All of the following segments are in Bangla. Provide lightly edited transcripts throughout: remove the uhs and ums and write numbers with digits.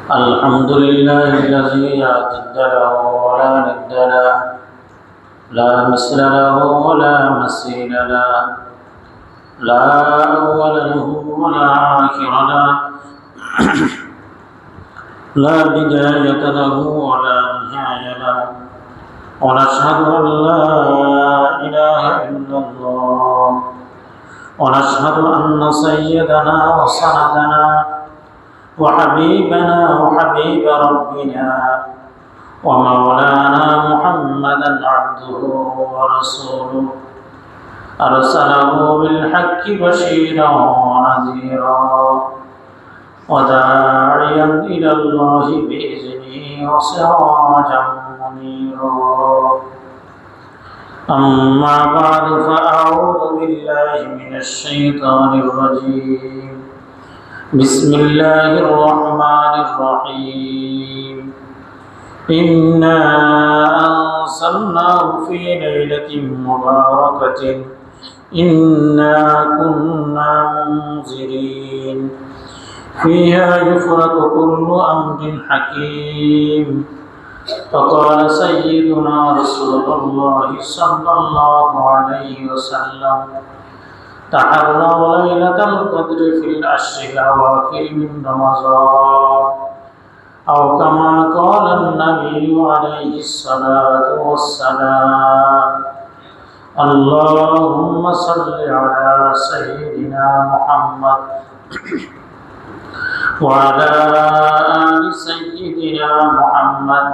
الحمد لله الذي لا ضد له ولا ند له، لا مثل له ولا مثيل له، لا أول له ولا آخر له، لا بداية له ولا نهاية له. ونشهد أن لا إله إلا الله، ونشهد أن سيدنا وسندنا وحبيبنا وحبيب ربنا ومولانا محمدا عبده ورسوله، أرسله بالحق بشيرا ونذيرا وداعيا إلى الله بإذنه وسراجا منيرا. أما بعد، فأعوذ بالله من الشيطان الرجيم. بسم الله الرحمن الرحيم. إنا أنزلناه في ليلة مباركة إنا كنا منذرين فيها يفرق كل أمر حكيم. فقال سيدنا رسول الله صلى الله عليه وسلم: تحروا ليلة القدر في العشر الأواخر من رمضان، أو كما قال النبي عليه الصلاة والسلام. اللهم صل على سيدنا محمد وعلى آل سيدنا محمد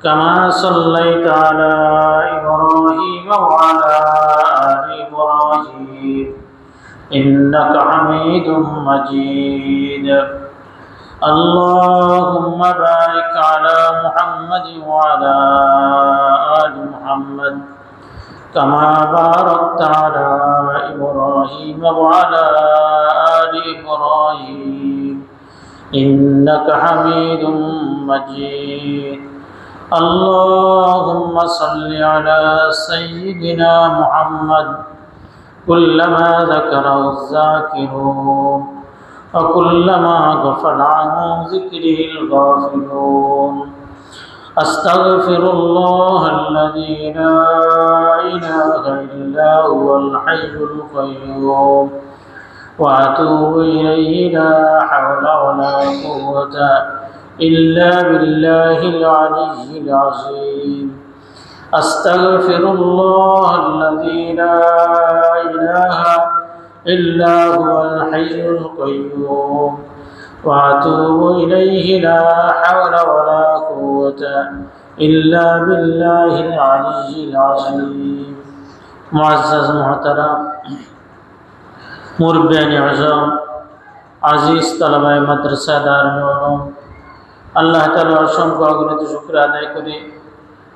كما صليت على إبراهيم وعلى آل إبراهيم إنك حميد مجيد. اللهم بارك على محمد وعلى آل محمد كما باركت على إبراهيم وعلى آل إبراهيم إنك حميد مجيد. اللهم صل على سيدنا محمد كلما ذكره الذاكرون وكلما غفل عن ذكره الغافلون. أستغفر الله الذي لا إله إلا هو الحي القيوم وأتوب إليه، لا حول ولا قوة إلا بالله العلي العظيم. أستغفر الله الذي لا إله إلا هو الحي القيوم وأتوب إليه، لا حول ولا قوة إلا بالله العلي العظيم. معزز محترم মুরব্বিয়ান আযম, আজিজ তালাবায়ে মাদ্রাসা দারুল উলুম, আল্লাহ তাআলার অসংখ্য অগণিত শুকর আদায় করি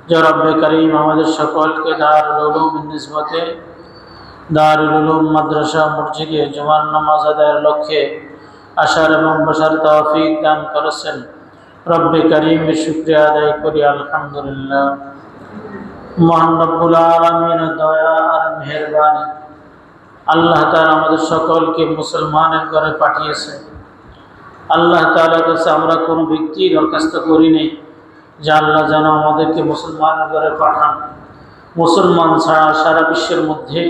যে রব্বে কারীম আমাদের সকলকে দারুল উলুমের নিসবতে দারুল উলুম মাদ্রাসা মসজিদে জুমার নামাজ আদায়ের লক্ষ্যে আসার এবং বসার তৌফিক দান করেছেন। রব্বে কারীমের শুকরিয়া আদায় করি আলহামদুলিল্লাহ। মহান রব্বুল আলামিনের দয়া আর মেহেরবানি আল্লাহ তাআলা আমাদের সকলকে মুসলমানের ঘরে পাঠিয়েছেন। আল্লাহ তাআলার কাছে আমরা কোনো ব্যক্তি দরখাস্ত করি নাই যে আল্লাহ যেন আমাদেরকে মুসলমানের ঘরে পাঠান। মুসলমান ছাড়া সারা বিশ্বের মধ্যে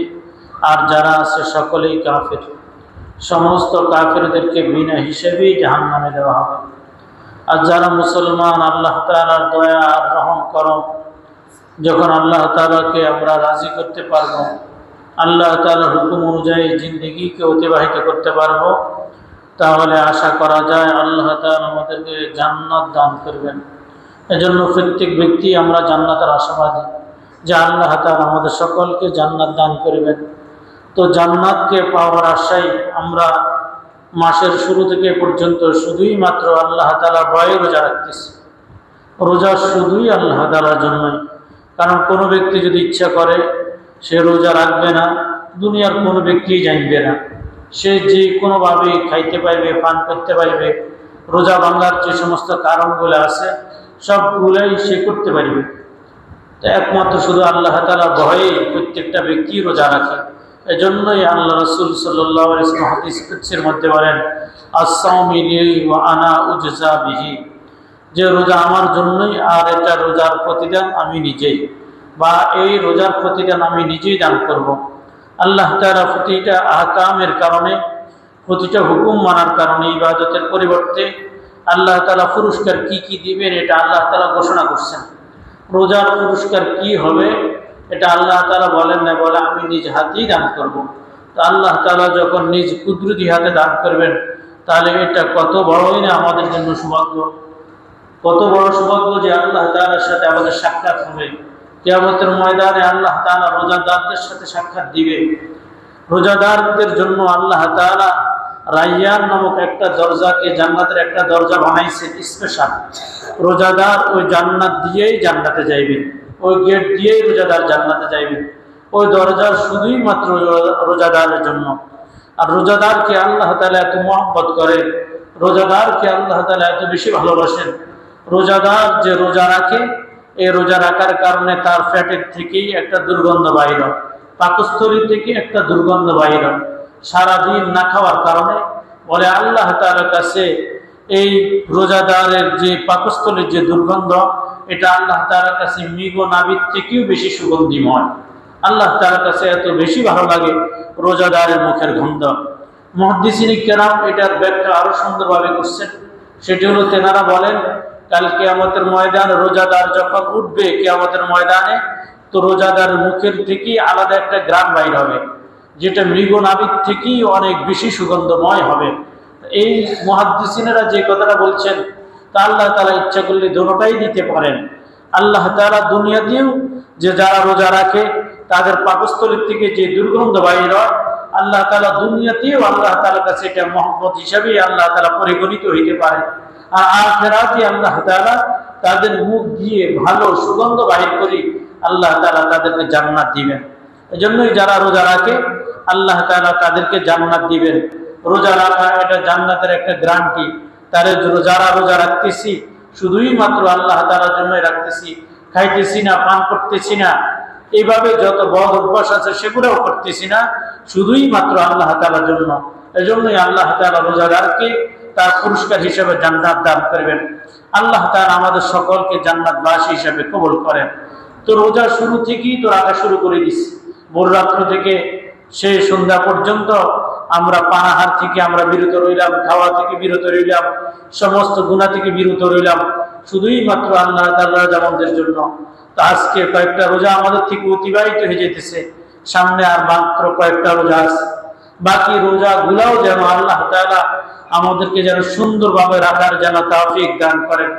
আর যারা আছে সকলেই কাফের। সমস্ত কাফেরদেরকে বিনা হিসেবেই জাহান্নামে দেওয়া হবে। আর যারা মুসলমান, আল্লাহ তাআলার দয়া আর রহম করম, যখন আল্লাহ তাআলাকে আমরা রাজি করতে পারবো, আল্লাহ তাআলার হুকুম অনুযায়ী জিন্দেগিকে অতিবাহিত করতে পারবো, তাহলে আশা করা যায় আল্লাহ তাআলা আমাদেরকে জান্নাত দান করবেন। এজন্য প্রত্যেক ব্যক্তি আমরা জান্নাতের আশাবাদী যে আল্লাহ তাআলা আমাদের সকলকে জান্নাত দান করবেন। তো জান্নাতকে পাওয়ার আশায় আমরা মাসের শুরু থেকে পর্যন্ত শুধুই মাত্র আল্লাহ তাআলা ভয়ে রোজা রাখতেছি। রোজা শুধুই আল্লাহ তাআলার জন্যই। কারণ কোনো ব্যক্তি যদি ইচ্ছা করে সে রোজা রাখবে না, দুনিয়ার কোনো ব্যক্তি জানবে না। সে যে কোনোভাবে খাইতে পারবে, পান করতে পারবে, রোজা ভাঙার যে সমস্ত কারণগুলো আছে সবগুলাই সে করতে পারবে। তো একমাত্র শুধু আল্লাহ তাআলা ভয়ে প্রত্যেকটা ব্যক্তি রোজা রাখে। এজন্যই আল্লাহ রাসূল সাল্লাল্লাহু আলাইহি ওয়াসাল্লাম হাদিস কুদসির মধ্যে বলেন, আস-সাওমু লি ওয়া আনা উজজা বিহি, যে রোজা আমার জন্যই আর এটা রোজার প্রতিদান আমি নিজেই, বা এই রোজার প্রতিদান আমি নিজেই দান করব। আল্লাহ তাআলা প্রতিটা আহকামের কারণে, প্রতিটা হুকুম মানার কারণে, ইবাদতের পরিবর্তে আল্লাহ তাআলা পুরস্কার কি কি দিবেন এটা আল্লাহ তাআলা ঘোষণা করছেন। রোজার পুরস্কার কি হবে এটা আল্লাহ তাআলা বলেন না, বলে আমি নিজ হাতেই দান করব। তো আল্লাহ তাআলা যখন নিজ কুদরতি হাতে দান করবেন, তাহলে এটা কত বড়ই না আমাদের জন্য সৌভাগ্য, কত বড় সৌভাগ্য যে আল্লাহ তাআলার সাথে আমাদের সাক্ষাৎ হবে। কিয়ামতের ময়দানে আল্লাহ তাআলা রোজাদারদের সাথে সাক্ষাৎ দিবে। রোজাদারদের জন্য আল্লাহ তাআলা রায়্যান নামক একটা দরজাকে, জান্নাতের একটা দরজা বানাইছেন স্পেশাল। রোজাদার ওই জান্নাত দিয়েই জান্নাতে যাইবেন, ওই গেট দিয়েই রোজাদার জান্নাতে যাইবেন। ওই দরজা শুধুই মাত্র রোজাদারের জন্য। আর রোজাদারকে আল্লাহ তাআলা এত মহব্বত করে, রোজাদারকে আল্লাহ তাআলা এত বেশি ভালোবাসেন। রোজাদার যে রোজা রাখে, এই রোজা রাখার কারণে তার পেটের থেকেই একটা দুর্গন্ধ বাইর হয়, পাকস্থলী থেকে একটা দুর্গন্ধ বাইর হয়। সারাদিন না খাওয়ার কারণে বলে আল্লাহ তাআলার কাছে এই রোজাদারের যে পাকস্থলীর যে দুর্গন্ধ, এটা আল্লাহ তাআলার কাছে মৃগ নাভির থেকেও বেশি সুগন্ধিময়। আল্লাহ তাআলার কাছে এত বেশি ভালো লাগে রোজাদারের মুখের গন্ধ। মুহাদ্দিসিনে কেরাম এটার ব্যাখ্যা আরো সুন্দরভাবে করছেন। সেটি হলো, তেনারা বলেন, কাল কিয়ামতের ময়দানে রোজাদার যখন উঠবে কিয়ামতের ময়দানে, তো রোজাদারের মুখের থেকেই আলাদা একটা ঘ্রাণ বাইর হবে, যেটা মৃগ নাভির থেকেই অনেক বেশি সুগন্ধময় হবে। এই মুহাদ্দিসিনেরা যে কথাটা বলছেন, তা আল্লাহ তাআলা ইচ্ছা করলে দোনোটাই দিতে পারেন। আল্লাহ তাআলা দুনিয়াতেও যে যারা রোজা রাখে তাদের পাকস্থলীর থেকে যে দুর্গন্ধ বাইর হয়, আল্লাহ তাআলা দুনিয়াতেও আল্লাহ তাআলার কাছে এটা মহব্বত হিসাবে আল্লাহ তাআলা পরিগণিত হইতে পারে। আর আখিরাতে আল্লাহ তাআলা তাদের মুখ দিয়ে ভালো সুগন্ধ বাহির করি আল্লাহ তাআলা তাদেরকে জান্নাত দিবেন। এজন্যই যারা রোজা রাখে আল্লাহ তাআলা তাদেরকে জান্নাত দিবেন। রোজা রাখা এটা জান্নাতের একটা গ্যারান্টি। তারে যারা রোজা রাখতেছি শুধুই মাত্র আল্লাহ তাআলার জন্যই রাখতেছি, খাইতেছি না, পান করতেছি না, এইভাবে যত বদ অভ্যাস আছে সেগুলোও করতেছি না, শুধুই মাত্র আল্লাহ তাআলার জন্য। এজন্যই আল্লাহ তাআলা রোজাদারকে তার পুরস্কার হিসেবে জান্নাত দান করবেন। আল্লাহ তাআলা আমাদের সকলকে জান্নাতবাসী হিসেবে কবুল করেন। তো রোজা শুরু থেকেই তো রাখা শুরু করে দিছি, ভোর রাত্র থেকে সেই সন্ধ্যা পর্যন্ত আমরা পানাহার থেকে আমরা বিরত রইলাম, খাওয়া থেকে বিরত রইলাম, সমস্ত গুনাহ থেকে বিরত রইলাম, শুধুই মাত্র আল্লাহ তাআলার জামানদের জন্য। তো আজকে কয়েকটা রোজা আমাদের থেকে অতিবাহিত হয়ে যেতেছে, সামনে আর মাত্র কয়েকটা রোজা আছে। বাকি রোজাগুলাও যেন আল্লাহ তাআলা আমাদেরকে যেন সুন্দরভাবে রাখার যেন তৌফিক দান করেন।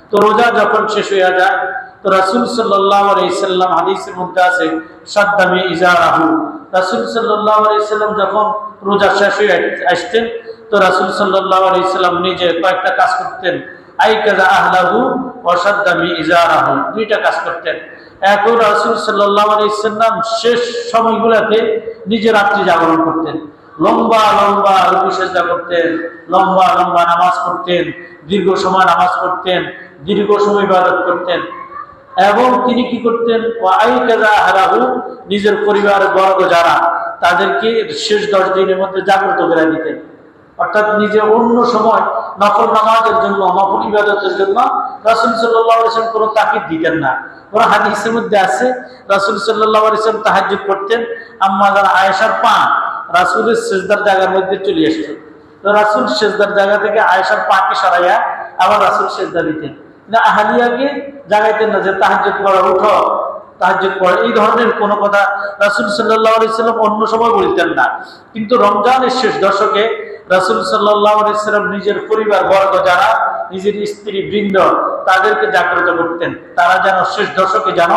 তো রোজা যখন শেষ হয়ে যায়, তো রাসূল সাল্লাল্লাহু আলাইহি সাল্লাম হাদিসের মধ্যে আছে, সাদ্দামি ইজারাহু, রাসূল সাল্লাল্লাহু আলাইহি সাল্লাম যখন রোজা শেষ হয়ে আসতেন, তো রাসূল সাল্লাল্লাহু আলাইহি সাল্লাম নিজে কয়েকটা কাজ করতেন। আইকাযা আহলাহু ওয়া সাদ্দামি ইজারাহু, দুইটা কাজ করতেন। এখন রাসূল সাল্লাল্লাহু আলাইহি সাল্লাম শেষ সময়গুলোতে নিজে রাত্রি জাগরণ করতেন, লম্বা লম্বা রুকু সিজদা করতেন, লম্বা লম্বা নামাজ পড়তেন, দীর্ঘ সময় নামাজ পড়তেন, দীর্ঘ সময় ইবাদত করতেন। এবং তিনি কি করতেন, নিজের পরিবারের বর্গ যারা, তাদেরকে শেষ 10 দিনের মধ্যে জাগ্রত করে দিতেন। অর্থাৎ নিজে অন্য সময় নফল নামাজের জন্য, নফল ইবাদতের জন্য রাসূল সাল্লাল্লাহু আলাইহি ওয়াসাল্লাম কোনো তাকিদ দিতেন না। ওরা হাদিসের মধ্যে আছে রাসূল সাল্লাল্লাহু আলাইহি ওয়াসাল্লাম তাহাজ্জুদ করতেন, আম্মা জান আয়েশার পা রাসূলের সিজদার জায়গার মধ্যে চলে আসতো। তো রাসূল সিজদার জায়গা থেকে আয়েশার পাকে সরাইয়া আবার রাসূল সিজদা দিতেন না, আহলিয়াকে জাগাইতেন না যে তাহাজ্জুদ পড়ো, উঠো তাহাজ্জুদ পড়ো, এই ধরনের কোনো কথা রাসূল সাল্লাল্লাহু আলাইহি ওয়াসাল্লাম অন্য সময় বলতেন না। কিন্তু রমজানের শেষ দশকে রাসূল সাল্লাল্লাহু আলাইহি ওয়াসাল্লাম নিজের পরিবার বর্গ যারা, নিজের স্ত্রী বৃন্দ, তাদেরকে জাগ্রত করতেন, তারা যেন শেষ দশকে যেন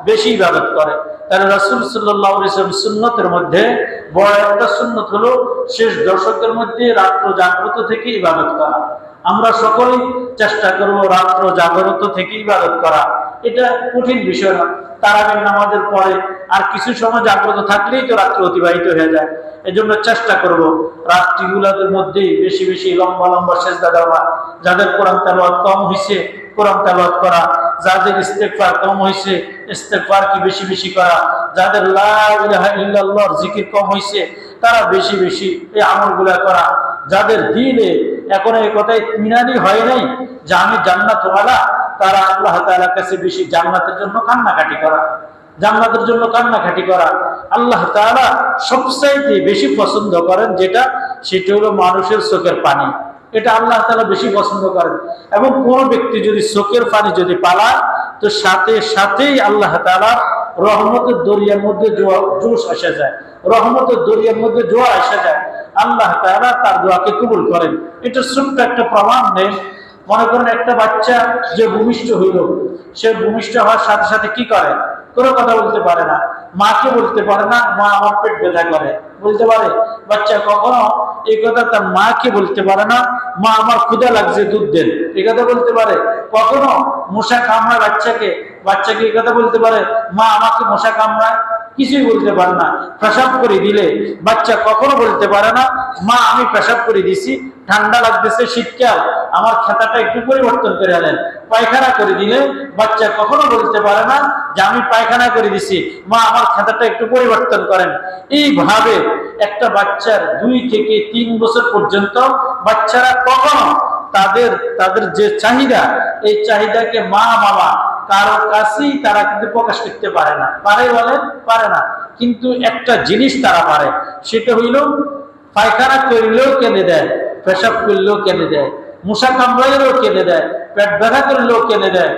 বেশি ইবাদত করে। তাহলে রাসূল সাল্লাল্লাহু আলাইহি ওয়াসাল্লাম সুন্নতের মধ্যে বড় একটা সুন্নত হলো শেষ দশকের মধ্যে রাত্র জাগ্রত থেকে ইবাদত করা। আমরা সকলেই চেষ্টা করব রাত্র জাগ্রত থেকে ইবাদত করা। এটা কঠিন বিষয় না, তারাবির নামাজের পরে আর কিছু সময় জাগ্রত থাকলেই তো রাত্র অতিবাহিত হয়ে যায়। এজন্য চেষ্টা করব রাত্রিগুলোর মধ্যেই বেশি বেশি লম্বা লম্বা সিজদা দেওয়া, যাদের কোরআন তেলাওয়াত কম হয়েছে কোরআন তেলাওয়াত করা, যাদের ইস্তেগফার কম হয়েছে ইস্তেগফার কি বেশি বেশি করা, যাদের লা ইলাহা ইল্লাল্লাহর জিকির কম হয়েছে তারা বেশি বেশি এই আমলগুলা করা। যাদের দিলে এখন এই কথায় ইতমিনানি হয় নাই যে আমি জান্নাতওয়ালা, তারা আল্লাহ তাআলার কাছে বেশি জান্নাতের জন্য কান্নাকাটি করা, জান্নাতের জন্য কান্নাকাটি করা। আল্লাহ তাআলা সবচাইতে বেশি পছন্দ করেন যেটা, সেটা হলো মানুষের চোখের পানি। এটা আল্লাহ তাআলা বেশি পছন্দ করেন। এবং কোন ব্যক্তি যদি চোখের পানি যদি পালায়, তো সাথে সাথেই আল্লাহ তাআলা রহমতের দরিয়ার মধ্যে জোশ আসা যায়, রহমতের দরিয়ার মধ্যে জোয়ার আসা যায়। আল্লাহ তাআলা তার দোয়াকে কবুল করেন। এটা ছোট্ট একটা প্রমাণ নেই। মনে করেন একটা বাচ্চা যে ভূমিষ্ঠ হইল, সে ভূমিষ্ঠ হওয়ার সাথে সাথে কি করে? কোনো কথা বলতে পারে না, মাকে বলতে পারে না মা আমার পেট ব্যথা করে, বলতে পারে? বাচ্চা কখনো এই কথা তার মাকে বলতে পারে না, মা আমার ক্ষুধা লাগছে দুধ দেন, এই কথা বলতে পারে? কখনো মশা কামড়ায় বাচ্চাকে, বাচ্চাকে এই কথা বলতে পারে মা আমাকে মশা কামড়ায়? কিছুই বলতে পারে না। পেশাব করে দিলে বাচ্চা কখনো বলতে পারে না মা আমি পেশাব করে দিছি, ঠান্ডা লাগতেছে শীতকাল, আমার খাতাটা একটু পরিবর্তন করে আনেন। পায়খানা করে দিলে বাচ্চা কখনো বলতে পারে না যে আমি পায়খানা করে দিছি, মা আমার খাতাটা একটু পরিবর্তন করেন। এইভাবে একটা বাচ্চার 2 থেকে 3 বছর পর্যন্ত বাচ্চারা কখনো তাদের তাদের যে চাহিদা, এই চাহিদাকে মা বাবা কারো কাছেই তারা কিন্তু প্রকাশ করতে পারে না। পারে বলেন? পারে না। কিন্তু একটা জিনিস তারা পারে, সেটা হইল পায়খানা করলেও কেঁদে দেয়, পেশাব করলেও কেঁদে দেয়, মশা কামড়াইলেও কেঁদে দেয়, পেট ব্যথা করলেও কেঁদে দেয়,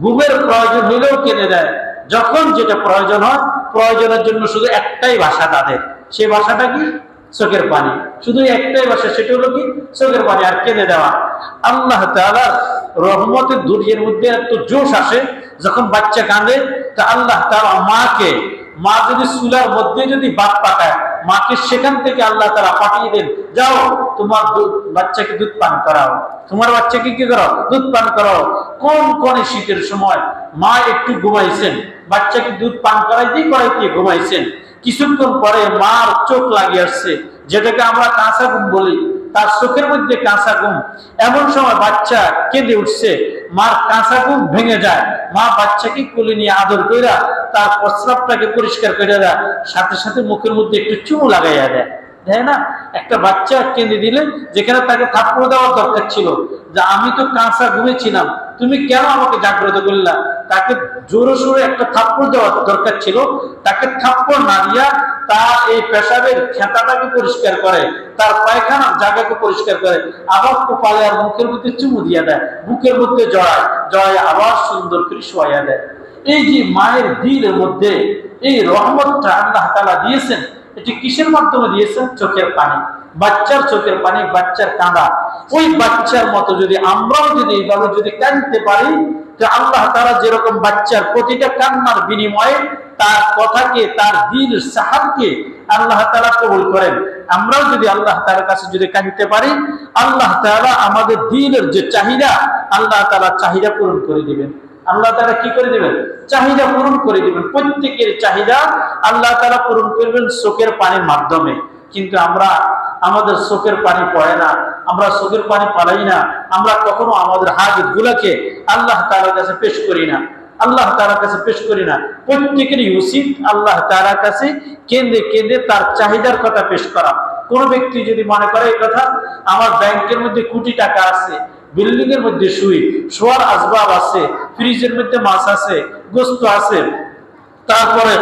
ঘুমের প্রয়োজন হইলেও কেঁদে দেয়। যখন যেটা প্রয়োজন হয়, প্রয়োজনের জন্য শুধু একটাই ভাষা তাদের, সেই ভাষাটা কি? চোখের পানি। শুধু একটাই ভাষা, সেটা হলো কি? চোখের পানি আর কেঁদে দেওয়া। আল্লাহ তাআলার রহমতের দরিয়ার মধ্যে এত জোশ আসে যখন বাচ্চা কাঁদে, তা আল্লাহ তাআলা মাকে, মা যদি চুলার মধ্যে যদি ভাত পাকায়, মাকে সেখান থেকে আল্লাহ তাআলা পাঠিয়ে দেন, যাও তোমার বাচ্চাকে দুধ পান করাও, তোমার বাচ্চাকে কি করো? দুধ পান করাও। কোন কোন শীতের সময় মা একটু ঘুমাইছেন, বাচ্চাকে দুধ পান করাইতেই ঘুমাইছেন, কিছুক্ষণ পরে মার চোখ লাগিয়ে আসছে, যেটাকে আমরা কাঁচা ঘুম বলি, তার চোখের মধ্যে কাঁচা ঘুম। এমন সময় বাচ্চা কেঁদে উঠছে, মার কাঁচা ঘুম ভেঙে যায়, মা বাচ্চাকে কোলে নিয়ে আদর কইরা তার প্রস্রাবটাকে পরিষ্কার করে দেয়, সাথে সাথে মুখের মধ্যে একটু চুমু লাগাইয়া দেয়, দেয় না? একটা বাচ্চা কেঁদে দিলে, যেখানে তাকে থাপ্পড় দেওয়ার দরকার ছিল যে আমি তো কাঁচা ঘুমেছিলাম, তুমি কেন আমাকে জাগ্রত করলা, তাকে জোরে সোরে একটা থাপ্পড় দেওয়ার দরকার ছিল, তাকে থাপ্পড় না দিয়া তার এই পেশাবের খেতাটাকে পরিষ্কার করে, তার পায়খানার জায়গাকে পরিষ্কার করে, আবার কপালে আর মুখের মধ্যে চুমু দিয়ে দেয়, বুকের মধ্যে জড়ায় জড়ায় আবার সুন্দর করে শোয়া দেয়। এই যে মায়ের দিলের মধ্যে এই রহমতটা আল্লাহ তাআলা দিয়েছেন, এটি কিসের মাধ্যমে দিয়েছেন? চোখের পানি। বাচ্চার চোখের পানি, বাচ্চার কাঁদা। ওই বাচ্চার মতো যদি আমরাও যদি এইভাবে যদি কাঁদতে পারি, তো আল্লাহ তাআলা যেরকম বাচ্চার প্রতিটা কান্নার বিনিময়ে তার কথাকে, তার দিল সাহাবকে আল্লাহ তাআলা কবুল করেন। আমরাও যদি আল্লাহ তাআলার কাছে যদি কাঁদতে পারি, আল্লাহ তাআলা আমাদের দিলের যে চাহিদা, আল্লাহ তাআলা চাহিদা পূরণ করে দিবেন। আল্লাহ তাআলা কি করে দিবেন? চাহিদা পূরণ করে দিবেন। প্রত্যেকের চাহিদা আল্লাহ তাআলা পূরণ করবেন চোখের পানির মাধ্যমে। কিন্তু আমরা আমাদের চোখের পানি পড়ে না, আমরা চোখের পানি পালাই না, আমরা কখনো আমাদের হাজত গুলাকে আল্লাহ তাআলার কাছে পেশ করি না, আল্লাহ তাআলার কাছে পেশ করি না। প্রত্যেকেরই উচিত আল্লাহ তাআলার কাছে কেঁদে কেঁদে তার চাহিদার কথা পেশ করা। কোন ব্যক্তি যদি মনে করে এই কথা, আমার ব্যাংকের মধ্যে কোটি টাকা আছে, বিল্ডিং এর মধ্যে শোয়ার আসবাব আছে, ফ্রিজের মধ্যে মাছ আছে, গোস্ত আছে, তারপরে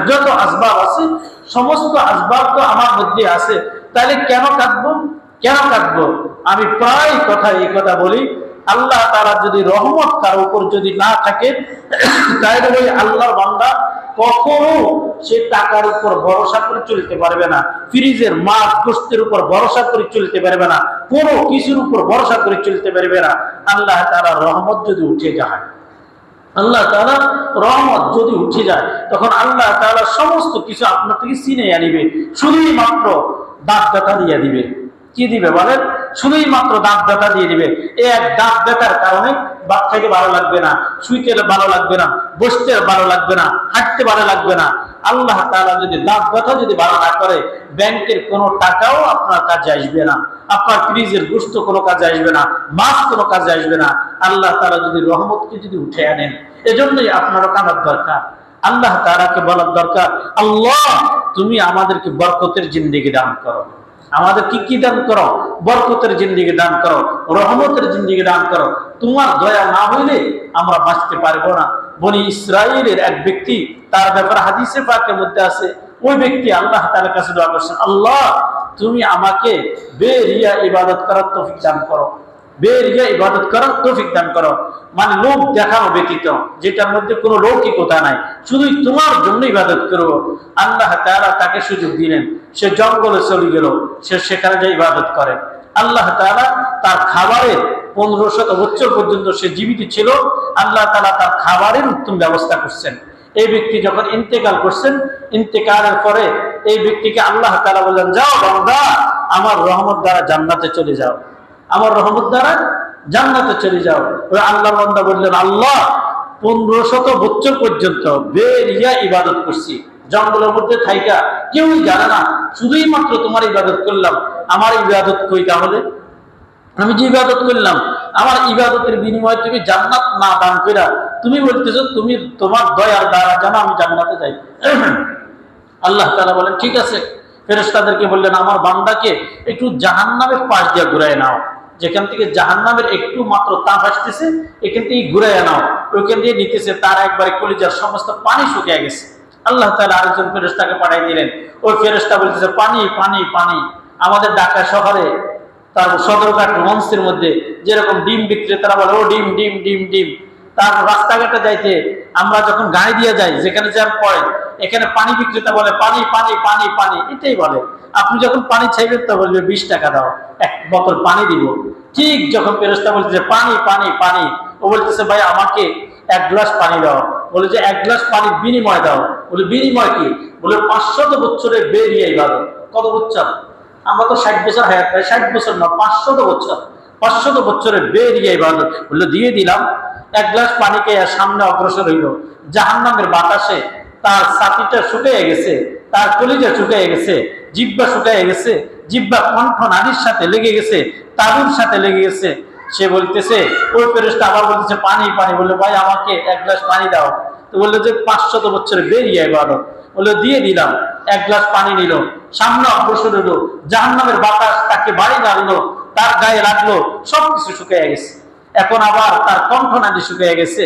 যত আসবাব আছে, সমস্ত আসবাব তো আমার মধ্যে আছে, তাহলে কেন কাঁদবো? কেন কাঁদবো? আমি প্রায় কথা এই কথা বলি, আল্লাহ তাআলা যদি রহমত তার উপর যদি না থাকে, তাহলে ওই আল্লাহর বান্দা কখনো সে টাকার উপর ভরসা করে চলতে পারবে না, ফ্রিজের মাছ গোস্তের উপর ভরসা করে চলতে পারবে না, কোনো কিছুর উপর ভরসা করে চলতে পারবে না। আল্লাহ তাআলার রহমত যদি উঠে যায়, আল্লাহ তাআলা রহমত যদি উঠে যায়, তখন আল্লাহ তাআলা সমস্ত কিছু আপনার থেকে ছিনিয়ে আনিবে, শুধুই মাত্র দাঁত ব্যথা দিয়ে দিবে। কি দিবে বলেন? শুধুই মাত্র দাঁত ব্যথা দিয়ে দিবে। এই এক দাঁত ব্যথার কারণে ভাত খাইতে ভালো লাগবে না, শুইতে ভালো লাগবে না, বসতে ভালো লাগবে না, হাঁটতে ভালো লাগবে না। আল্লাহ তাআলা যদি দাঁত ব্যথা যদি ভালো না করে, ব্যাংকের কোনো টাকাও আপনার কাজে আসবে না, আপনার ফ্রিজের গোশত কোনো কাজে আসবে না, মাছ কোনো কাজে আসবে না। আল্লাহ তাআলা যদি রহমতকে যদি উঠে আনেন, এজন্যই আপনারও কাঁদার দরকার। আল্লাহ তাআলাকে বলার দরকার, আল্লাহ তুমি আমাদেরকে বরকতের জিন্দেগি দান করো, আমাদের কি দান করো, বরকতের জিন্দেগি দান করো, রহমতের জিন্দেগি দান করো। তোমার দয়া না হইলে আমরা বাঁচতে পারবো না। বনি ইসরাইলের এক ব্যক্তি, তার ব্যাপারে হাদিসে পাকের মধ্যে আছে, ওই ব্যক্তি আল্লাহ তাআলার কাছে দোয়া করছেন, আল্লাহ তুমি আমাকে বেরিয়া ইবাদত করার তৌফিক দান করো, বেরিয়া ইবাদত করার তৌফিক দান করো। মানে লোক দেখানো ব্যতীত, যেটার মধ্যে কোনো লৌকিকতা নাই, শুধুই তোমার জন্য ইবাদত করব। আল্লাহ তাআলা তাকে সুযোগ দিলেন, সে জঙ্গলে চলে গেল, সে সেখানে যে ইবাদত করে। আল্লাহ তাআলা তার খাবারের 1500 বছর পর্যন্ত সে জীবিত ছিল, আল্লাহ তাআলা তার খাবারের উত্তম ব্যবস্থা করছেন। এই ব্যক্তি যখন ইন্তেকাল করছেন, ইন্তেকালের পরে এই ব্যক্তিকে আল্লাহ তাআলা বললেন, যাও বান্দা, আমার রহমত দ্বারা জান্নাতে চলে যাও, আমার রহমত দ্বারা জান্নাতে চলে যাও। ওই আল্লাহর বান্দা বললেন, আল্লাহ 1500 বছর পর্যন্ত বেরিয়া ইবাদত করছি, জঙ্গলের মধ্যে থাইকা, কেউই জানে না, শুধুই মাত্র তোমার ইবাদত করলাম। আমার ইবাদত কই? তাহলে আমি যে ইবাদত করলাম, আমার ইবাদতের বিনিময়ে তুমি জান্নাত না দান কইরা তুমি বলতেছো তুমি তোমার দয়ার দ্বারা যেন আমি জান্নাতে যাই। আল্লাহ তাআলা বলেন, ঠিক আছে। ফেরেশতাদেরকে বললেন, আমার বান্দাকে একটু জাহান্নামের পাশ দিয়ে ঘুরায় নাও, যেখান থেকে জাহান্নামের একটু মাত্র তাপ আসতেছে, এখান থেকে ঘুরায় নাও। ওইখান দিয়ে নিতেছে, তার একবারে কলিজার সমস্ত পানি শুকিয়ে গেছে। আল্লাহ তাআলা আরেকজন ফেরেশতাকে পাঠিয়ে দিলেন। ওই ফেরেশতা বলতেছে, পানি পানি পানি। আমাদের ঢাকা শহরে তার সদরঘাট মঞ্চের মধ্যে যেরকম ডিম বিক্রেতারা বলে, ও ডিম ডিম ডিম ডিম, তার রাস্তাঘাটে যাইতে আমরা যখন গাড়ি দিয়ে যাই, যেখানে জ্যাম পড়ে, এখানে পানি বিক্রেতা বলে পানি পানি পানি পানি, এটাই বলে। আপনি যখন পানি চাইবেন তো বলবে 20 টাকা দাও, এক বোতল পানি দিব। ঠিক যখন ফেরেশতা বলতেছে পানি পানি পানি, ও বলতেছে, ভাই আমাকে 1 গ্লাস পানি দাও। বলে যে 1 গ্লাস পানির বিনিময় দাও। বলে বিনিময় কি? বলে 500 বছরের বেরিয়ে ইবাদত। কত বছর? আমরা তো 60 বছর হায়াত পাই, 60 বছর না, 500 বছর, 500 বছরের বেরিয়ে ইবাদত। বললো দিয়ে দিলাম। 1 গ্লাস পানিকে সামনে অগ্রসর হইল। জাহান্নামের বাতাসে তার ছাতিটা শুকিয়ে গেছে, তার কলিজা শুকিয়ে গেছে, জিহ্বা শুকিয়ে গেছে, জিহ্বা কণ্ঠ নালীর সাথে লেগে গেছে, তালুর সাথে লেগে গেছে। সে বলতেছে, ওই ফেরেশতা আবার বলতেছে পানি পানি। বললো, ভাই আমাকে 1 গ্লাস পানি দাও। তো বললো যে 500 বছরের বেরিয়ে ইবাদত। বললো দিয়ে দিলাম। 1 গ্লাস পানি নিল, সামনে অগ্রসর হলো, জাহান্নামের বাতাস তাকে বাড়ি লাগলো, তার গায়ে লাগলো, সবকিছু শুকিয়ে গেছে। এখন আবার তার কণ্ঠনালী শুকিয়ে গেছে,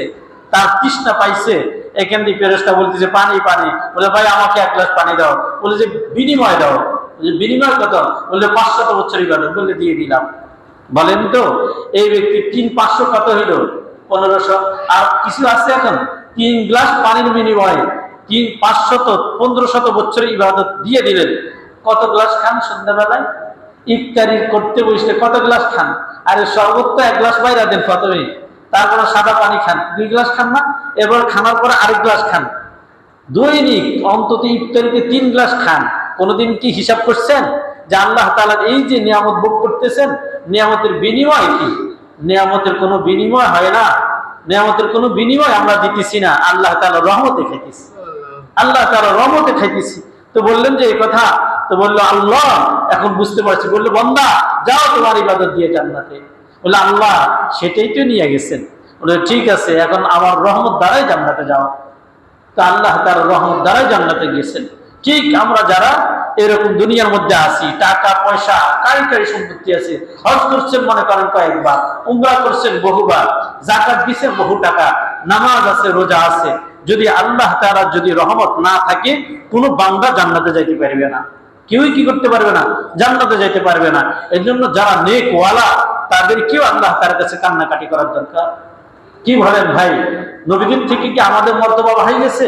তার তৃষ্ণা পাইছে। এখান থেকে ফেরেশতা বলতেছে পানি পানি। বলে, ভাই আমাকে 1 গ্লাস পানি দাও। বলে যে বিনিময় দাও। বলে বিনিময় কত? বললে 500 বছর ইবাদত। বললে দিয়ে দিলাম। বলেন তো এই ব্যক্তি 3-500 কত হইল? 1500। আর কিছু আছে এখন 3 গ্লাস পানির বিনিময়ে 1500 বছরের ইবাদত দিয়ে দিলেন। কত গ্লাস খান সন্ধ্যাবেলায়? ইফতারি করতে বসলে কত গ্লাস খান? আরে সর্বোচ্চ 1 গ্লাস বাইরে দেন প্রথমেই, তারপরে সাদা পানি খান, 2 গ্লাস খান না? এবার খানার পরে আরেক গ্লাস খান। দৈনিক অন্তত ইফতারিতে 3 গ্লাস খান। কোনোদিন কি হিসাব করছেন যে আল্লাহ তাআলার এই যে নিয়ামত ভোগ করতেছেন, নিয়ামতের বিনিময় কি? নিয়ামতের কোনো বিনিময় হয় না, নিয়ামতের কোনো বিনিময় আমরা দিতেছি না, আল্লাহ তাআলার রহমতে খাইতেছি, আল্লাহ তাআলার রহমতে খাইতেছি। তো বললেন যে এই কথা, তো বললো আল্লাহ এখন বুঝতে পারছি। বললো বান্দা যাও তোমার ইবাদত দিয়ে জান্নাতে। বললো আল্লাহ সেটাই তো নিয়ে গেছেন। বললো ঠিক আছে, এখন আমার রহমত দ্বারাই জান্নাতে যাও। তো আল্লাহ তার রহমত দ্বারাই জান্নাতে গেছেন। ঠিক আমরা যারা এরকম দুনিয়ার মধ্যে আছি, টাকা পয়সা কারি কারি সম্পত্তি আছে, হজ করছেন মনে করেন কয়েকবার, উমরা করছেন বহুবার, যাকাত দিচ্ছেন বহু টাকা, নামাজ আছে, রোজা আছে, যদি আল্লাহ তাআলার যদি রহমত না থাকে, কোনো বান্দা জান্নাতে যাইতে পারবে না। কেউই কি করতে পারবে না? জান্নাতে যাইতে পারবে না। এর জন্য যারা নেক ওয়ালা তাদেরকেও আল্লাহ তার কাছে কান্নাকাটি করার দরকার। কি বলেন ভাই? নবীদের থেকে কি আমাদের মর্তবা ভাই গেছে?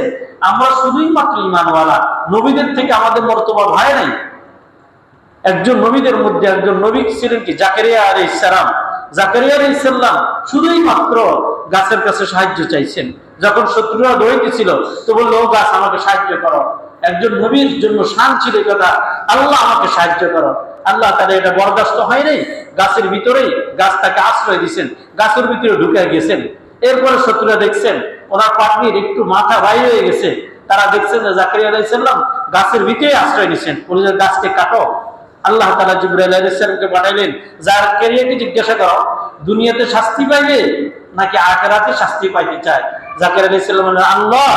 আমরা শুধুই মাত্র ঈমানওয়ালা, নবীদের থেকে আমাদের মর্তবা ভাই নাই। একজন নবীদের মধ্যে একজন নবী ছিলেন কি? জাকারিয়া আলাইহিস সালাম। জাকারিয়া আলাইহিস সালাম শুধুই মাত্র গাছের কাছে সাহায্য চাইছেন। যখন শত্রুরা দৌড়াইতেছিল তো বললো, ও গাছ আমাকে সাহায্য করো। একজন নবীর জন্য শান ছিল কথা, আল্লাহ আমাকে সাহায্য করো। আল্লাহ তাদের এটা বরদাস্ত হয় নাই, গাছের ভিতরেই গাছ তাকে আশ্রয় দিচ্ছেন, গাছের ভিতরে ঢুকে গেছেন। এরপরে শত্রুরা দেখছেন ওনার পাগড়ির একটু মাথা বাইরে হয়ে গেছে, তারা দেখছেন যে জাকারিয়া আলাইহিস সালাম গাছের ভিতরে আশ্রয় নিচ্ছেন। বলে যে গাছকে কাটো। আল্লাহ তাআলা জিবরাইল আলাইহিস সালামকে পাঠাইলেন, জাকারিয়াকে জিজ্ঞাসা করো দুনিয়াতে শাস্তি পাইবে নাকি আখিরাতে শাস্তি পাইতে চায়? জাকারিয়া আলাইহিস সালাম বললেন, আল্লাহ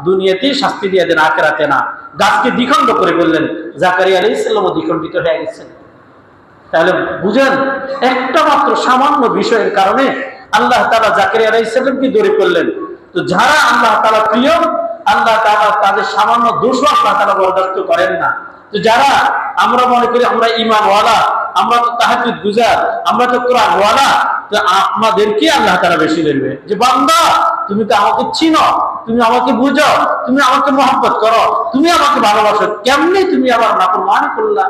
দুনিয়াতেই শাস্তি দিয়ে দেন, আখিরাতে না। গাছকে দ্বিখণ্ড করে বললেন, জাকারিয়া আলাইহিস সালামও দ্বিখণ্ডিত হয়ে গেছেন। তাহলে বুঝেন, একটা মাত্র সামান্য বিষয়ের কারণে আল্লাহ তাআলা জাকারিয়া আলাইহিস সালামকে দূরে করলেন। তো যারা আল্লাহ তাআলা প্রিয়, আল্লাহ তাআলা তাদের সামান্য দোষও আল্লাহ তাআলা বরদাস্ত করেন না। তো যারা আমরা মনে করি আমরা ঈমানওয়ালা, আমরা তো তাহাজ্জুদ গুজার, আমরা তো কোরআনওয়ালা, তো আপনাদেরকে আল্লাহ তাআলা বেশি দেখবে যে বান্দা তুমি তো আমাকে চিনো, তুমি আমাকে বুঝো, তুমি আমাকে মহব্বত করো, তুমি আমাকে ভালোবাসো, কেমনে তুমি আবার নাফরমানি করলা,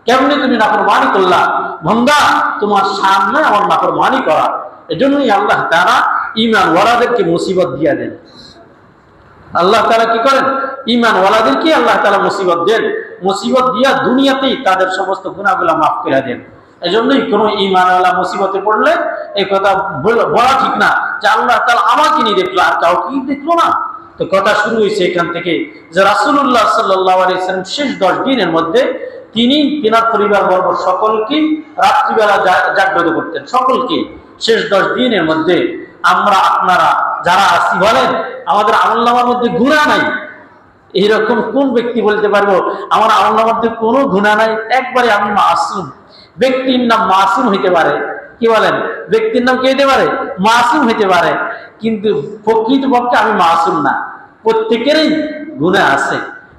কেমনে তুমি নাফরমানি করলা, বান্দা তোমার সামনে আমার নাফরমানি করা। এজন্যই আল্লাহ তাআলা ঈমানওয়ালাদেরকে মুসিবত দিয়ে দেন। আল্লাহ তাআলা কি করেন? ঈমানওয়ালাদেরকে আল্লাহ তাআলা মুসিবত দেন, মুসিবত দিয়া দুনিয়াতেই তাদের সমস্ত গুনাহগুলো মাফ করে দেন। এজন্যই কোনো ঈমানওয়ালা মুসিবতে পড়লে এই কথা বলা ঠিক না যে আল্লাহ তাআলা আমাকে নিয়ে দেখলো আর কাউকে দেখলো না। তো কথা শুরু হয়েছে এখান থেকে যে রাসূলুল্লাহ সাল্লাল্লাহু আলাইহি ওয়াসাল্লাম শেষ 10 দিনের মধ্যে তিনি তিনার পরিবার বর্গ সকলকে রাত্রিবেলা জাগ্রত করতেন, সকলকে। শেষ 10 দিনের মধ্যে আমরা আপনারা যারা আছি বলেন আমাদের আমলনামার মধ্যে গুনাহ নাই? এইরকম কোন ব্যক্তি বলতে পারবো আমার আমলনামার মধ্যে কোনো গুনাহ নাই, একবারে আমি মাসুম? ব্যক্তির নাম মাসুম হইতে পারে, কি বলেন? ব্যক্তির নাম কি হইতে পারে? মাসুম হইতে পারে, কিন্তু প্রকৃতপক্ষে আমি মাসুম না, প্রত্যেকেরই গুনাহ আছে।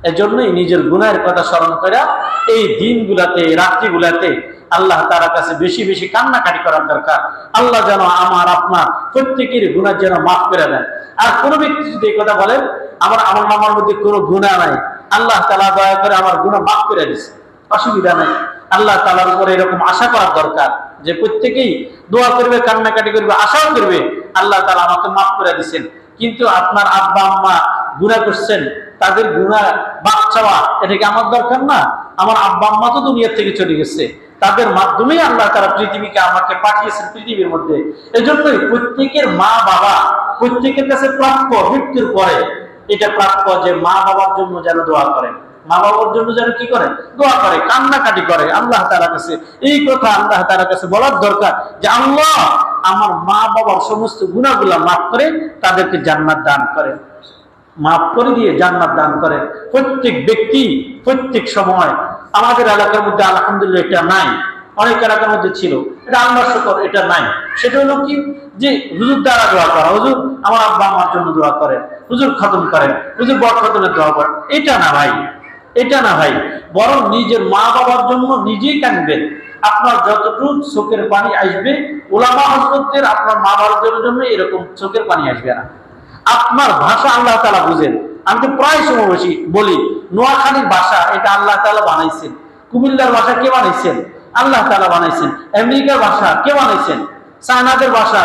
এজন্যই নিজের গুনাহের কথা স্মরণ করে এই দিনগুলাতে, রাত্রিগুলাতে আল্লাহ তাআলার কাছে বেশি বেশি কান্নাকাটি করার দরকার। আল্লাহ যেন আমার আপনার প্রত্যেকের গুনাহ যেন মাফ করে দেন। আর কোনো ব্যক্তি যদি এই কথা বলেন আমার আমলনামার মধ্যে কোনো গুনাহ নাই, আল্লাহ তাআলা দয়া করে আমার গুনাহ মাফ করে দিয়েছে, অসুবিধা নাই। আল্লাহ তাআলার উপরে এরকম আশা করার দরকার যে প্রত্যেকেই দোয়া করবে, কান্নাকাটি করবে, আশাও করবে আল্লাহ তাআলা আমাকে মাফ করে দিয়েছেন। কিন্তু আপনার আব্বা আম্মা গুনাহ করছেন, তাদের গুনাহ মাফ চাওয়া এটা কি আমার দরকার না? আমার আব্বা আম্মা তো দুনিয়া থেকে চলে গেছে, তাদের মাধ্যমেই আল্লাহ তাআলা পৃথিবীকে আমাকে পাঠিয়েছেন পৃথিবীর মধ্যে। এজন্যই প্রত্যেকের মা বাবা প্রত্যেকের কাছে প্রাপ্য, মৃত্যুর পরে এটা প্রাপ্য যে মা বাবার জন্য যেন দোয়া করেন, মা বাবার জন্য যেন কি করে? দোয়া করে, কান্নাকাটি করে আল্লাহ তাআলার কাছে। এই কথা আল্লাহ তাআলার কাছে বলার দরকার যে আল্লাহ আমার মা বাবার সমস্ত গুনাহগুলো মাফ করে তাদেরকে জান্নাত দান করেন, মাফ করে দিয়ে জান্নাত দান করেন। প্রত্যেক ব্যক্তি প্রত্যেক সময় আমাদের এলাকার মধ্যে আলহামদুলিল্লাহ এটা নাই, অনেক এলাকার মধ্যে ছিল, এটা আল্লাহর শুকর, এটা নাই। সেটা হলো কি যে হুজুর দ্বারা দোয়া করা, হুজুর আমার আব্বা আমার জন্য দোয়া করেন, হুজুর খতম করেন, হুজুর বড় খতমের দোয়া করেন, এটা না ভাই, এটা না ভাই। বরং নিজের মা বাবার জন্য নিজেই কাঁদবেন। আপনার যতটুকু চোখের পানি আসবে, ওলামা হযরতদের আপনার মা বাবার জন্য এরকম চোখের পানি আসবে না। আপনার ভাষা আল্লাহ তাআলা বুঝেন। আমি তো প্রায় সময় বলি নোয়াখালীর ভাষা এটা আল্লাহ তাআলা বানাইছেন, কুমিল্লার ভাষা কে বানাইছেন? আল্লাহ তাআলা বানাইছেন। আমেরিকার ভাষা কে বানাইছেন? চায়নাদের ভাষা,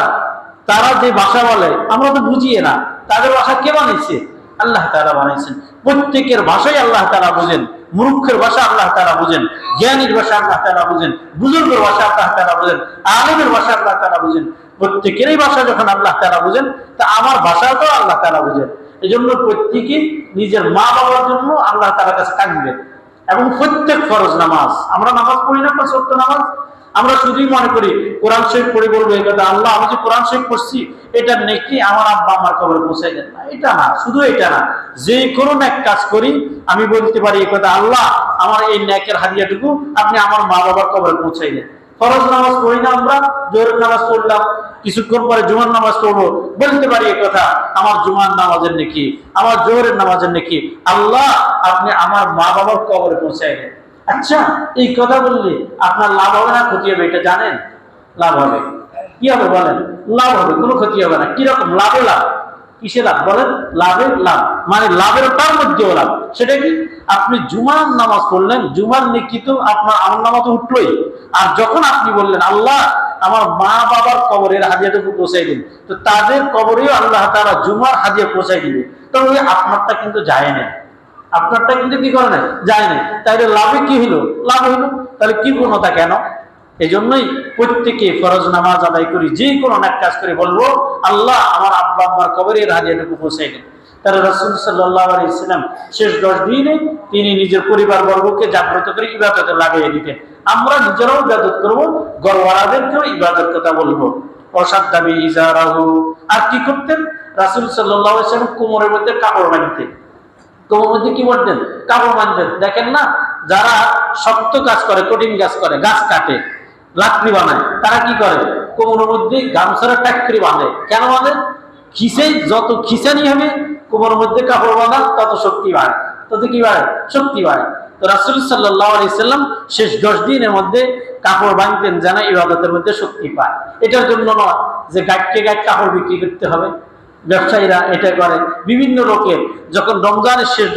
তারা যে ভাষা বলে আমরা তো বুঝিয়ে না, তাদের ভাষা কে বানাইছে? আল্লাহ তাআলা বানাইছেন। প্রত্যেকের ভাষাই আল্লাহ তাআলা বুঝেন। মূর্খের ভাষা আল্লাহ তাআলা বুঝেন, জ্ঞানীর ভাষা আল্লাহ তাআলা বুঝেন, বুজুর্গের ভাষা আল্লাহ তাআলা বুঝেন, আলেমের ভাষা আল্লাহ তাআলা বুঝেন। প্রত্যেকেরই ভাষা যখন আল্লাহ তাআলা বুঝেন, তা আমার ভাষাটাও আল্লাহ তাআলা বুঝেন। এই জন্য প্রত্যেকে নিজের মা বাবার জন্য আল্লাহ তাআলার কাছে কাঁদবেন। এবং প্রত্যেক ফরজ নামাজ, আমরা নামাজ পড়ি না, সত্য নামাজ, আমরা শুধুই মনে করি কোরআন শরীফ পড়ে বলবো এই কথা, আল্লাহ আমি যে কোরআন শরীফ পড়ছি এটা নেকি আমার আব্বা আমার কবরে পৌঁছাই দেন না, এটা না। শুধু এটা না, যে কোনো এক কাজ করি আমি বলতে পারি এই কথা, আল্লাহ আমার এই নেকের হাদিয়াটুকু আপনি আমার মা বাবার কবরে পৌঁছাই দেন। ফরজ নামাজ পড়ি না আমরা, জোহরের নামাজ পড়লাম, কিছুক্ষণ পরে জুমার নামাজ পড়বো, বলতে পারি এই কথা, আমার জুমার নামাজের নেকি, আমার জোহরের নামাজের নেকি আল্লাহ আপনি আমার মা বাবার কবরে পৌঁছাই দেন। আচ্ছা, এই কথা বললে আপনার লাভ হবে না ক্ষতি হবে এটা জানেন? লাভ হবে। কি হবে বলেন? লাভ হবে, কোনো ক্ষতি হবে না। কিরকম লাভে লাভ? কিসে লাভ বলেন? লাভে লাভ, মানে লাভের তার মধ্যেও লাভ। সেটা কি? আপনি জুমার নামাজ পড়লেন, জুমার নেকি তো আপনার আমল নামা তো উঠলোই। আর যখন আপনি বললেন আল্লাহ আমার মা বাবার কবরের হাদিয়াটুকু পৌঁছাই দিন, তো তাদের কবরেও আল্লাহ তাআলা জুমার হাদিয়া পৌঁছাই দিবে। তাহলে আপনারটা কিন্তু যায় না, আপনারটা কিন্তু কি করে না, যায় না। তাহলে লাভে কি হলো? লাভ হইলো। তাহলে কি পূর্ণতা কেন? এই জন্যই প্রত্যেকে ফরজ নামাজ আদায় করি, যে কোনো এক কাজ করে বলবো আল্লাহ আমার আব্বা আম্মার কবরের হাদিয়াটুকু পৌঁছাই দেন। তাহলে রাসূল সাল্লাল্লাহু আলাইহি ওয়াসাল্লাম শেষ 10 দিনে তিনি নিজের পরিবার বর্গকে জাগ্রত করে ইবাদতে লাগিয়ে দিতেন। আমরা নিজেরাও ইবাদত করবো, ঘরওয়ালাদেরকেও ইবাদত কথা বলবো। অসাদ্দাবি ইজারাহু, আর কি করতেন? রাসূল সাল্লাল্লাহু আলাইহি ওয়াসাল্লাম কোমরের মধ্যে কাপড় বাঁধতেন। কোমরের মধ্যে কি বাঁধতেন? কাপড় বাঁধতেন। দেখেন না, যারা শক্ত কাজ করে, কঠিন কাজ করে, গাছ কাটে, লাকড়ি বানায়, তারা কি করে? কোমরের মধ্যে গামছাটা টাক করে বাঁধে। কেন বাঁধে? খিসে যত খিসানি হবে কোমরের মধ্যে কাপড় বাঁধা তত শক্তি বাড়ে, তত কি বাড়ে? শক্তি বাড়ে। তো রাসূল সাল্লাল্লাহু আলাইহি সাল্লাম শেষ 10 দিনের মধ্যে কাপড় বাঁধতেন যেন ইবাদতের মধ্যে শক্তি পায়। এটার জন্য নয় যে গাঁটকে গাঁট কাপড় বিক্রি করতে হবে, ব্যবসায়ীরা এটা করে। বিভিন্ন লোকের যখন রমজানের শেষ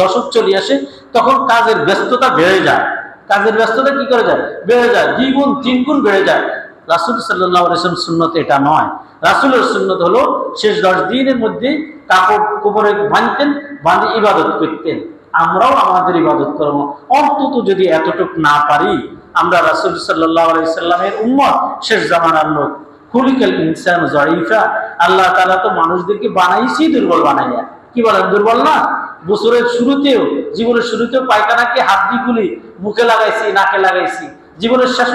দশক চলে আসে তখন কাজের ব্যস্ততা বেড়ে যায়। কাজের ব্যস্ততা কি করে যায়? বেড়ে যায়, 2 গুণ 3 গুণ বেড়ে যায়। রাসূল সাল্লাল্লাহু আলাইহি ওয়াসাল্লাম সুন্নত এটা নয়। রাসূলের সুন্নত হলো শেষ 10 দিনের মধ্যে কাপড় কোমরে বাঁধতেন, বাঁধে ইবাদত করতেন। আমরাও আমাদের ইবাদত করব, অন্তত যদি এতটুকু না পারি, আমরা রাসূল সাল্লাল্লাহু আলাইহি সাল্লামের উম্মত, শেষ জামানার লোক। খুলিকাল ইনসানু যায়ীফা, আল্লাহ তাআলা তো মানুষদেরকে বানাইছি দুর্বল বানাইয়া। কি বলেন, দুর্বল না? বছরের শুরুতেও, জীবনের শুরুতেও পায়খানাকে হাত দিয়ে গুলি মুখে লাগাইছি, নাকে লাগাইছি। জীবনের শেষ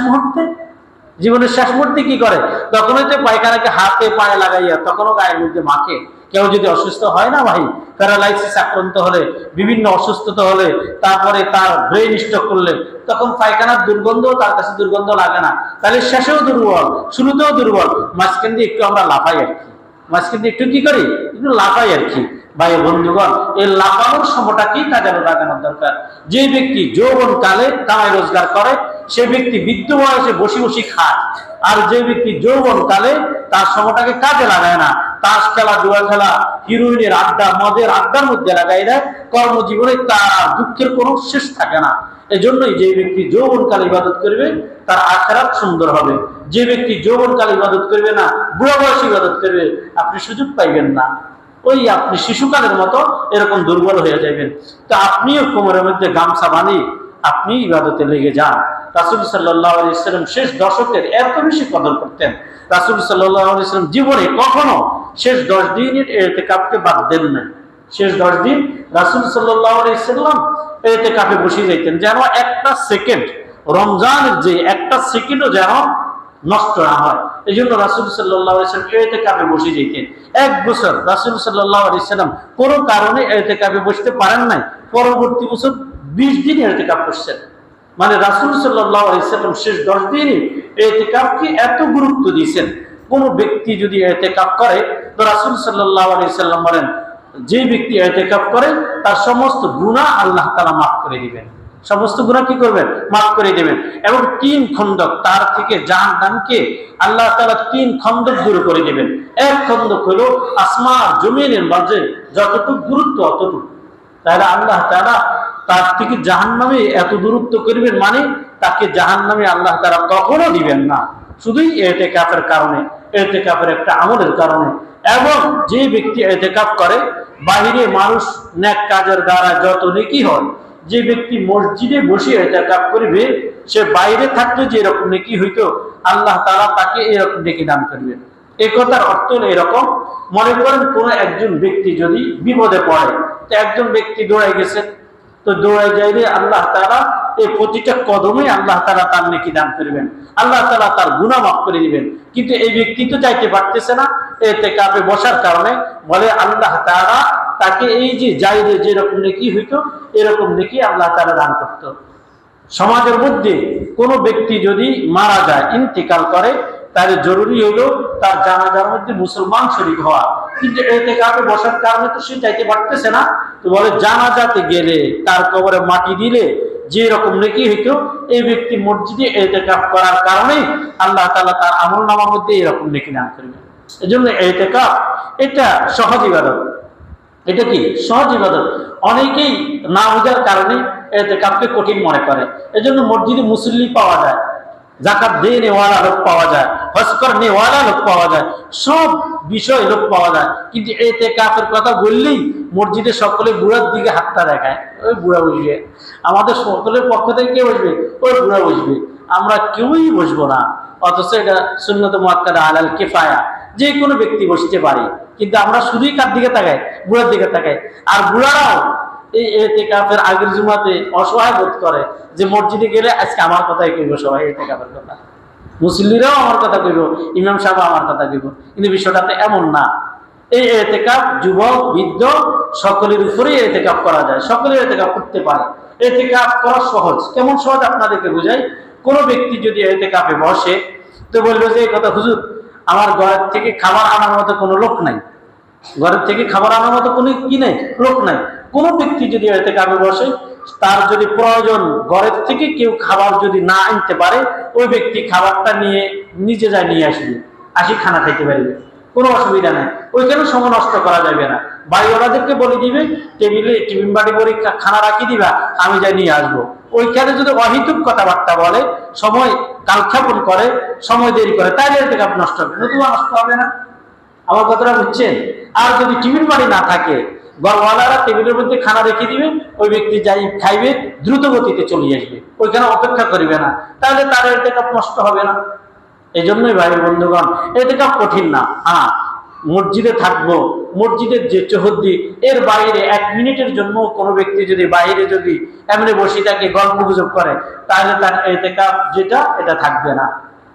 মুহূর্তে কি করে? তখনই তো পায়খানাকে হাতে পায়ে লাগাইয়া তখনও গায়ের মধ্যে মাখে। কেউ যদি অসুস্থ হয় না ভাই, প্যারালাইসিস আক্রান্ত হলে, বিভিন্ন অসুস্থতা হলে, তারপরে তার ব্রেন স্ট্রোক করলে, তখন পায়খানার দুর্গন্ধ তার কাছে দুর্গন্ধ লাগে না। তাহলে শেষেও দুর্বল, শুরুতেও দুর্বল, মাঝখান দিয়ে একটু আমরা লাফাই আর কি। মাঝখান দিয়ে একটু কি করি? একটু লাফাই আর কি। ভাই বন্ধুগণ, এই লাফানোর সময়টাকেই কাজে লাগানোর দরকার। যে ব্যক্তি যৌবন কালে কামাই রোজগার করে, সে ব্যক্তি বৃদ্ধ বয়সে বসে বসে খায়। আর যে ব্যক্তি যৌবন কালে তার সময়টাকে কাজে লাগায় না, তাস খেলা, জুয়া খেলা, হিরোইনের আড্ডা, মদের আড্ডার মধ্যে লাগাই দেয়, কর্মজীবনে তার দুঃখের কোনো শেষ থাকে না। এজন্যই যে ব্যক্তি যৌবনকালে ইবাদত করবে তার আখিরাত সুন্দর হবে। যে ব্যক্তি যৌবনকালে ইবাদত করবে না, বুড়া বয়সে ইবাদত করবে, আপনি সুযোগ পাইবেন না। ওই আপনি শিশুকালের মতো এরকম দুর্বল হয়ে যাবেন। তো আপনিও কোমরের মধ্যে গামছা বানিয়ে আপনি ইবাদতে লেগে যান। রাসূল সাল্লাল্লাহু আলাইহি ওয়াসাল্লাম শেষ দশকের এত বেশি কদর করতেন। রাসূল সাল্লাল্লাহু আলাইহি ওয়াসাল্লাম জীবনে কখনো শেষ 10 দিনের ইতিকাফকে বাদ দেন না। শেষ 10 দিন রাসূল সাল্লাল্লাহু আলাইহি ওয়াসাল্লাম ইতিকাফে বসে যেতেন, যেন একটা সেকেন্ড, রমজানের যে একটা সেকেন্ডও যেন নষ্ট না হয়। এই জন্য রাসূল সাল্লাল্লাহু আলাইহি ওয়াসাল্লাম ইতিকাফে বসে যেতেন। 1 বছর রাসূল সাল্লাল্লাহু আলাইহি ওয়াসাল্লাম কোনো কারণে ইতিকাফে বসতে পারেন নাই, পরবর্তী বছর 20 দিন ইতিকাফ করছেন। মানে রাসূল সাল্লাল্লাহু আলাইহি ওয়াসাল্লাম শেষ 10 দিনই ইতিকাফকে এত গুরুত্ব দিয়েছেন। কোন ব্যক্তি যদি ইতিকাফ করে, তো রাসূল সাল্লাল্লাহু আলাইহি ওয়াসাল্লাম বলেন, যে ব্যক্তি ইতিকাফ করে তার সমস্ত গুনাহ আল্লাহ তাআলা মাফ করে দিবেন। সমস্ত গুনাহ কি করবেন? মাফ করে দিবেন। এবং 3 খন্দক, তার থেকে জাহান্নামকে আল্লাহ তাআলা 3 খন্দক দূর করে দিবেন। এক খন্দক হলো আসমান জমিনের মাঝে যতটুকু দূরত্ব অতটুকু। তাহলে আল্লাহ তাআলা তার থেকে জাহান্নামে এত দূরত্ব করবেন, মানে তাকে জাহান্নামে আল্লাহ তাআলা কখনো দিবেন না, শুধুই ইতিকাফের কারণে, ইতিকাফের একটা আমলের কারণে। এবং যে ব্যক্তি ইতিকাফ করে, বাহিরে মানুষ নেক কাজের দ্বারা যত নেকি হয়, যে ব্যক্তি মসজিদে বসে ইতিকাফ করবে, সে বাইরে থাকলে যে এরকম নেকি হইতো, আল্লাহ তাআলা তাকে এরকম নেকি দান করবেন। এই কথার অর্থ হলো এরকম, মনে করেন কোন একজন ব্যক্তি যদি বিপদে পড়ে, তো একজন ব্যক্তি দৌড়াই গেছে, তো দৌড়াই যাইলে আল্লাহ তাআলা এই প্রতিটা কদমে আল্লাহ তাআলা তার নেকি দান করবেন, আল্লাহ তাআলা তার গুনাহ মাফ করে দিবেন। কিন্তু এই ব্যক্তি তো যাইতে পারতেছে না ইতিকাফে বসার কারণে, বলে আল্লাহ তাআলা তাকে এই যে যাইলে যেরকম নেকি হইতো এরকম নেকি আল্লাহ তাআলা দান করত। সমাজের মধ্যে কোনো ব্যক্তি যদি মারা যায়, ইন্তেকাল করে, তাহলে জরুরি হলো তার জানাজার মধ্যে মুসলমান শরীক হওয়া। কিন্তু ইতিকাফে বসার কারণে তো সে যাইতে পারতেছে না, তো বলে জানাজাতে গেলে তার কবরে মাটি দিলে যে রকম নেকি হইতো, এই ব্যক্তি মসজিদে ইতিকাফ করার কারণে আল্লাহ তাআলা তার আমলনামার মধ্যে এরকম নেকি দান করবেন। এজন্য ইতিকাফ এটা সহজ ইবাদত। এটা কি সহজ ইবাদত? অনেকেই না বোঝার কারণে ইতিকাফকে কঠিন মনে করে। এজন্য মসজিদে মুসল্লি পাওয়া যায়, যাকাত দেনেওয়ালা লোক পাওয়া যায়, হজ করনেওয়ালা লোক পাওয়া যায়, সব বিষয় লোক পাওয়া যায়, কিন্তু ইতিকাফের কথা বললেই মসজিদে সকলে বুড়ার দিকে হাতটা দেখায়, ওই বুড়া বসবে। আমাদের সকলের পক্ষ থেকে কে বসবে? ওই বুড়া বসবে, আমরা কেউই বসবো না। অথচ এটা সুন্নত মুআক্কাদা আলাল কিফায়া, যে কোনো ব্যক্তি বসতে পারে, কিন্তু আমরা শুধুই কার দিকে তাকাই? বুড়ার দিকে তাকাই। আর বুড়ারাও এই ইতিকাফের আগের জুমাতে অসহায় বোধ করে যে মসজিদে গেলে আজকে আমার কথাই কইব, সবাই ইতিকাফের কথা, মুসল্লিরাও আমার কথা কইব, ইমাম সাহেব আমার কথা কইব। কিন্তু বিষয়টাতে এমন না। এই এতেকাফ যুবক বৃদ্ধ সকলের উপরেই এতেকাফ করা যায়, সকলেই এতেকাফ করতে পারে। এতেকাফ করা সহজ। কেমন সহজ আপনাদেরকে বুঝাই। কোনো ব্যক্তি যদি এতেকাফে বসে তো বলবে যে এই কথা, হুজুর আমার ঘরের থেকে খাবার আনার মতো কোনো লোক নাই, ঘরের থেকে খাবার আনার মতো কোনো কি নেই, লোক নাই। কোনো ব্যক্তি যদি এতেকাফে বসে, তার যদি প্রয়োজন ঘরের থেকে কেউ খাবার যদি না আনতে পারে, ওই ব্যক্তি খাবারটা নিয়ে নিজে যায় নিয়ে আসবে, আসি খানা খাইতে পারবে, কোনো অসুবিধা নেই। ওইখানে সময় নষ্ট করা যাবে না। বাড়িওয়ালাদেরকে বলে দিবে টেবিলে টিফিন বাড়ি করে খানা রাখি দিবা, আমি যাই নিয়ে আসবো। ওইখানে যদি অহিতুক কথাবার্তা বলে, সময় কালক্ষেপণ করে, সময় দেরি করে, তাইলে এতেকাফ নষ্ট হবে, নতুবা নষ্ট হবে না। আমার কথাটা বুঝছেন? আর যদি টিফিন বাড়ি না থাকে, ঘরওয়ালারা টেবিলের মধ্যে খানা রেখে দিবে, ওই ব্যক্তি যাই খাইবে দ্রুত গতিতে চলে আসবে, ওইখানে অপেক্ষা করবে না, তাহলে তার এতেকাফ নষ্ট হবে না। এই জন্যই ভাই বন্ধুগণ, এতেকাফ কঠিন না। হ্যাঁ, মসজিদে থাকবো, মসজিদের যে চৌহদ্দি এর বাইরে 1 মিনিটের জন্য কোনো ব্যক্তি যদি বাইরে যদি এমনি বসে থাকে, গল্প গুজব করে, তাহলে তার এতেকাফ যেটা এটা থাকবে না।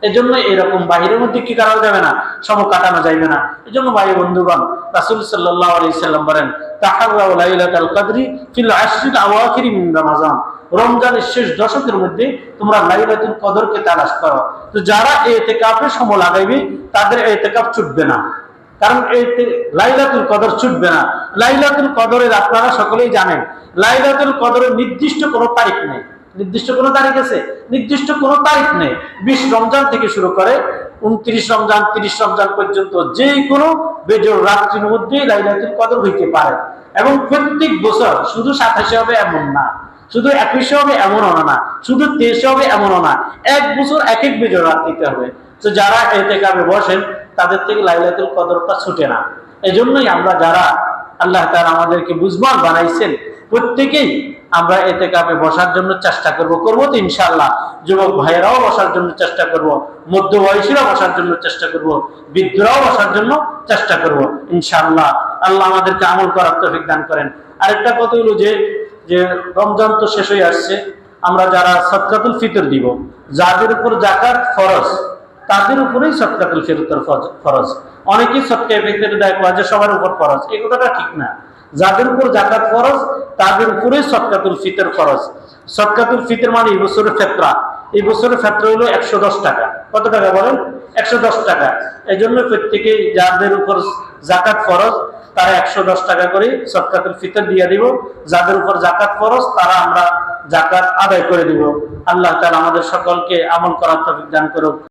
এই জন্য এরকম বাহিরের মধ্যে কি করা যাবে না, সময় কাটানো যাবে না। এই জন্য ভাই বন্ধুগণ, রাসূল সাল্লাল্লাহু আলাইহি সাল্লাম বলেন, তাহাররাউ লাইলাতাল কদরি ফিল আশরিল আওয়াখির মিন রমাজান, রমজানের শেষ দশকের মধ্যে তোমরা লাইলাতুল কদরকে তালাশ করো। তো যারা ইতিকাফে সময় লাগাইবে তাদের ইতিকাফ ছুটবে না, কারণ লাইলাতুল কদর ছুটবে না। লাইলাতুল কদরের আপনারা সকলেই জানেন, লাইলাতুল কদরের নির্দিষ্ট কোনো তারিখ নেই। নির্দিষ্ট কোনো তারিখ আছে? নির্দিষ্ট কোনো তারিখ নেই। 20 রমজান থেকে শুরু করে 29 রমজান 30 রমজান পর্যন্ত যে কোনো বেজোর রাত্রির মধ্যেই লাইলাতুল কদর হইতে পারে। এবং প্রত্যেক বছর শুধু 27 হবে এমন না, শুধু 21 হবে এমনও না, শুধু 23 হবে এমনও না, এক বছর এক এক বেজোর রাত্রিতে হবে। তো যারা ইতিকাফে বসেন তাদের থেকে লাইলাতুল কদরটা ছুটে না। এই জন্যই আমরা যারা আল্লাহ তাআলা আমাদেরকে বুঝবান বানাইছেন, প্রত্যেকেই আমরা ইতিকাফে বসার জন্য চেষ্টা করব তো ইনশাআল্লাহ। যুবক ভাইয়েরাও বসার জন্য চেষ্টা করব, মধ্যবয়সীরাও বসার জন্য চেষ্টা করব, বৃদ্ধরাও বসার জন্য চেষ্টা করব ইনশাআল্লাহ। আল্লাহ আমাদেরকে আমল করার তৌফিক দান করেন। আরেকটা কথা হলো যে রমজান তো শেষ হয়ে আসছে, আমরা যারা সদকাতুল ফিতর দিব, যাদের উপর যাকাত ফরজ তাদের উপরেই সদকাতুল ফিতর ফরজ। অনেকেই সদকায়ে ফিতর দেয় যে সবার উপর ফরজ, এই কথাটা ঠিক না। যাদের উপর যাকাত ফরজ তাদের উপরেই সদকাতুল ফিতর ফরজ। সদকাতুল ফিতর মানে এই বছরের ফিতরা, এই বছরের ফিতরা হলো 110 টাকা। কত টাকা বলেন? 110 টাকা। এই জন্য প্রত্যেকেই যাদের উপর যাকাত ফরজ তারা 110 টাকা করে সদকাতুল ফিতর দিয়ে দিব। যাদের উপর যাকাত ফরজ তারা আমরা যাকাত আদায় করে দিব। আল্লাহ তাআলা আমাদের সকলকে আমল করার তৌফিক দান করুক।